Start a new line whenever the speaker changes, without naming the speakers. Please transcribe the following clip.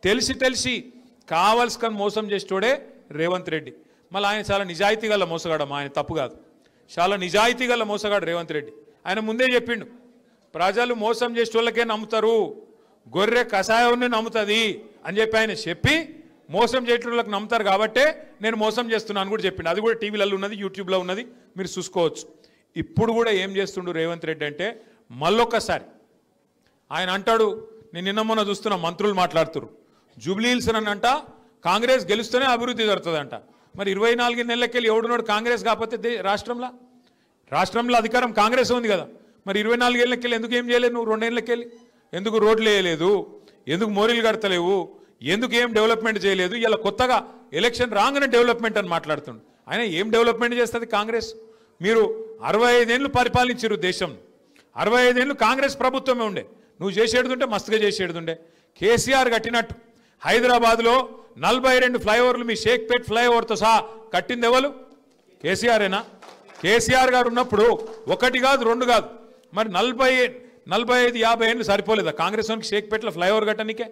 తెలిసి కావాల్సుకొని మోసం చేసేటోడే రేవంత్ రెడ్డి. మళ్ళీ ఆయన చాలా నిజాయితీ గల మోసగాడమ్మా, ఆయన తప్పు కాదు, చాలా నిజాయితీ గల మోసగాడు రేవంత్ రెడ్డి. ఆయన ముందే చెప్పిండు, ప్రజలు మోసం చేసేటోళ్ళకే నమ్ముతారు, గొర్రె కషాయాన్ని నమ్ముతుంది అని చెప్పి ఆయన చెప్పి మోసం చేసేటోళ్ళకి నమ్ముతారు కాబట్టే నేను మోసం చేస్తున్నాను కూడా చెప్పిండు. అది కూడా టీవీలలో ఉన్నది, యూట్యూబ్లో ఉన్నది, మీరు చూసుకోవచ్చు. ఇప్పుడు కూడా ఏం చేస్తుండు రేవంత్ రెడ్డి అంటే మళ్ళొక్కసారి ఆయన అంటాడు, నేను నిన్న మొన్న చూస్తున్న మంత్రులు మాట్లాడుతున్నారు, జూబ్లీహిల్స్ అని అంట కాంగ్రెస్ గెలుస్తూనే అభివృద్ధి జరుగుతుందంట. మరి 24 నెలలకెళ్ళి ఎవడున్నాడు కాంగ్రెస్ కాకపోతే రాష్ట్రంలో అధికారం కాంగ్రెస్ ఉంది కదా, మరి 24 ఏళ్ళకెళ్ళి ఎందుకు ఏం చేయలేదు నువ్వు? 2 ఏళ్ళకెళ్ళి ఎందుకు రోడ్లు వేయలేదు, ఎందుకు మోరీలు కడతలేవు, ఎందుకు ఏం డెవలప్మెంట్ చేయలేదు? ఇలా కొత్తగా ఎలక్షన్ రాగానే డెవలప్మెంట్ అని మాట్లాడుతుండు. ఆయన ఏం డెవలప్మెంట్ చేస్తుంది కాంగ్రెస్? మీరు 65 ఏళ్ళు పరిపాలించారు దేశం, 65 ఏళ్ళు కాంగ్రెస్ ప్రభుత్వమే ఉండే, నువ్వు చేసేడుతుంటే మస్తుగా చేసేడుతుండే. కేసీఆర్ కట్టినట్టు హైదరాబాద్లో 42 ఫ్లైఓవర్లు మీ షేక్పేట్ ఫ్లైఓవర్తో సహా కట్టింది ఎవరు? కేసీఆరేనా? కేసీఆర్ గారు ఉన్నప్పుడు 1 కాదు 2 కాదు, మరి 40, 45, 50 ఏళ్ళు సరిపోలేదా కాంగ్రెస్ వానికి షేక్పేట్లో ఫ్లైఓవర్ కట్టనికే?